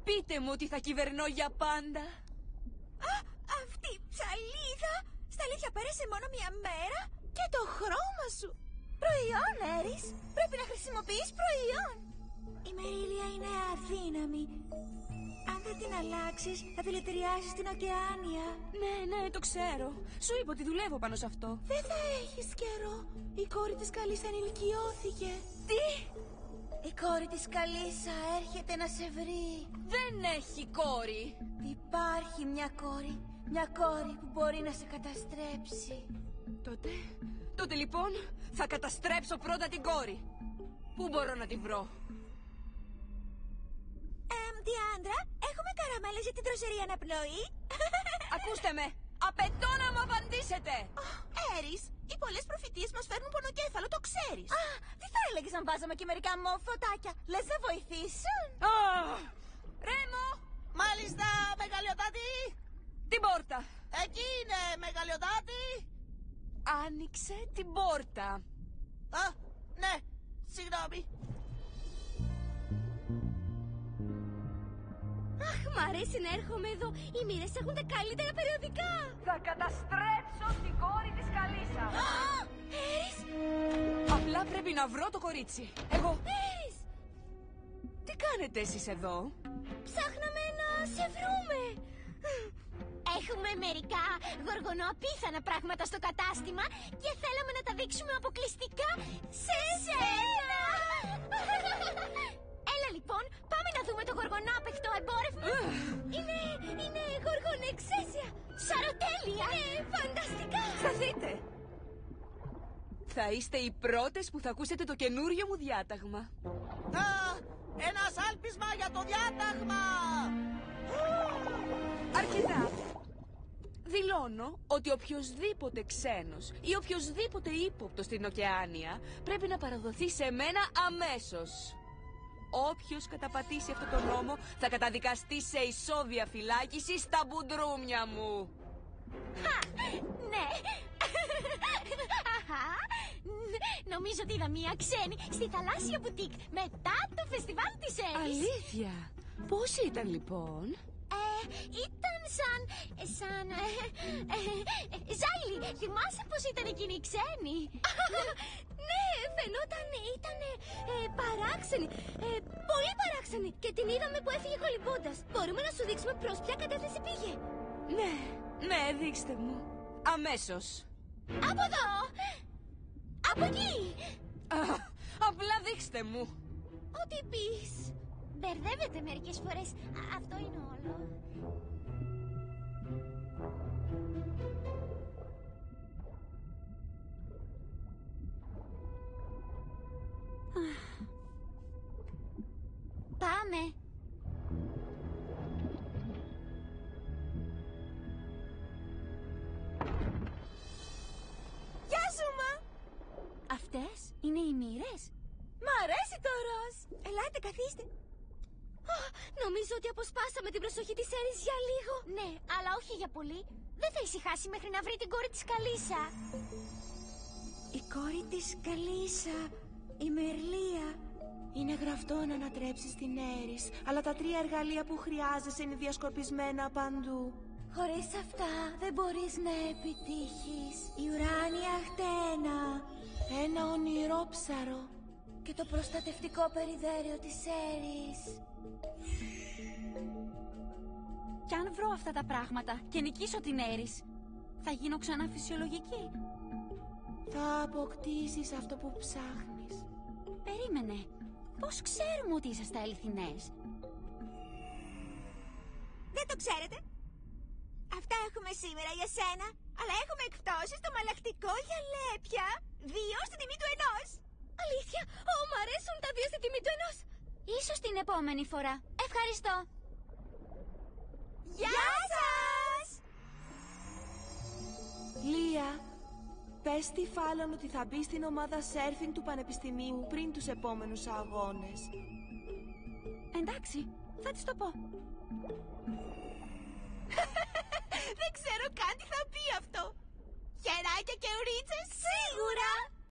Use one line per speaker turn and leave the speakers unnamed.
Πείτε μου ότι θα κυβερνώ για πάντα.
Α, αυτή η ψαλίδα στα αλήθεια πέρασε μόνο μια μέρα. Και το χρώμα σου. Προϊόν, Έρις. Πρέπει να χρησιμοποιείς προϊόν. Η Μερίλια είναι αδύναμη. Αν δεν την αλλάξεις, θα δηλητηριάσεις την ωκεάνια.
Ναι, το ξέρω. Σου είπα ότι δουλεύω πάνω σε αυτό.
Δεν θα έχεις καιρό. Η κόρη της Καλίσσα ενηλικιώθηκε.
Τι?
Η κόρη της Καλίσσα έρχεται να σε βρει.
Δεν έχει κόρη.
Υπάρχει μια κόρη. Μια κόρη που μπορεί να σε καταστρέψει.
Τότε λοιπόν θα καταστρέψω πρώτα την κόρη. Πού μπορώ να τη βρω?
Διάντρα, έχουμε καραμέλες για την τροσερή αναπνοή.
Ακούστε με. Απαιτώ να μου απαντήσετε.
Έρις, οι πολλές προφητείες μας φέρνουν πονοκέφαλο, το ξέρεις. Α, τι θα έλεγες αν βάζαμε και μερικά μοφωτάκια? Λες να βοηθήσουν?
Ρέμο!
Μάλιστα, μεγαλειοτάτη!
Την πόρτα!
Εκεί είναι, μεγαλειοτάτη!
Άνοιξε την πόρτα.
Α, ναι, συγγνώμη.
Αχ, μ' αρέσει να έρχομαι εδώ. Οι μοίρες έχουν τα καλύτερα περιοδικά.
Θα καταστρέψω την κόρη της Καλίσσα.
Έρις!
Απλά πρέπει να βρω το κορίτσι. Εγώ...
Έρις!
Τι κάνετε εσείς εδώ?
Ψάχναμε να σε βρούμε. Έχουμε μερικά γοργονοαπίθανα πράγματα στο κατάστημα και θέλαμε να τα δείξουμε αποκλειστικά σε σένα. Έλα λοιπόν, πάμε να δούμε το γοργονάπαιχτο εμπόρευμα. Είναι γοργονεξαίσια. Σαροτέλεια. Φανταστικά.
Σταθείτε. Θα είστε οι πρώτες που θα ακούσετε το καινούριο μου διάταγμα.
Α, ένα σάλπισμα για το διάταγμα!
Αρκετά. Δηλώνω ότι οποιοσδήποτε ξένος ή οποιοσδήποτε ύποπτος στην ωκεάνια πρέπει να παραδοθεί σε μένα αμέσως. Όποιος καταπατήσει αυτό το νόμο θα καταδικαστεί σε ισόβια φυλάκιση στα μπουντρούμια μου.
Ναι. Αχα. Νομίζω ότι είδα μία ξένη στη θαλάσσια μπουτίκ μετά το φεστιβάλ της Έρης.
Αλήθεια? Πώς ήταν λοιπόν?
Ήταν σαν... Ζάιλι, θυμάσαι πως ήταν εκείνη η ξένη? Ναι, φαινόταν ήταν παράξενη. Πολύ παράξενη. Και την είδαμε που έφυγε κολυμπώντας. Μπορούμε να σου δείξουμε προς ποια κατεύθυνση πήγε?
Ναι, δείξτε μου. Αμέσως.
Από εδώ! Από εκεί!
Απλά δείξτε μου.
Ό,τι πεις. Μπερδεύεται μερικές φορές. Αυτό είναι όλο. Πάμε.
Γεια σου, μα!
Αυτές είναι οι μοίρες.
Μ' αρέσει το ροζ. Ελάτε, καθίστε.
Νομίζω ότι αποσπάσαμε την προσοχή της Έρης για λίγο. Ναι, αλλά όχι για πολύ. Δεν θα ησυχάσει μέχρι να βρει την κόρη της Καλίσσα.
Η κόρη της Καλίσσα, η Μερλία.
Είναι γραφτό να ανατρέψεις την Έρης, αλλά τα 3 εργαλεία που χρειάζεσαι είναι διασκορπισμένα παντού.
Χωρίς αυτά δεν μπορείς να επιτύχεις. Η ουράνια χτένα.
Ένα ονειρόψαρο.
Και το προστατευτικό περιδέριο της Έρης.
Κι αν βρω αυτά τα πράγματα και νικήσω την Έρης, θα γίνω ξανά φυσιολογική.
Θα αποκτήσεις αυτό που ψάχνεις.
Περίμενε. Πώς ξέρουμε ότι είσαστε αληθινές?
Δεν το ξέρετε. Αυτά έχουμε σήμερα για σένα. Αλλά έχουμε εκπτώσεις στο μαλακτικό για λέπια. 2 στην τιμή του 1.
Αλήθεια? Μ' αρέσουν τα 2 στην τιμή του 1. Ίσως την επόμενη φορά. Ευχαριστώ.
Γεια σας!
Λία, πες στη Φάλων ότι θα μπει στην ομάδα σέρφινγκ του Πανεπιστημίου πριν τους επόμενους αγώνες.
Εντάξει, θα της το πω.
Δεν ξέρω καν τι θα πει αυτό. Χεράκια και ουρίτσες, σίγουρα!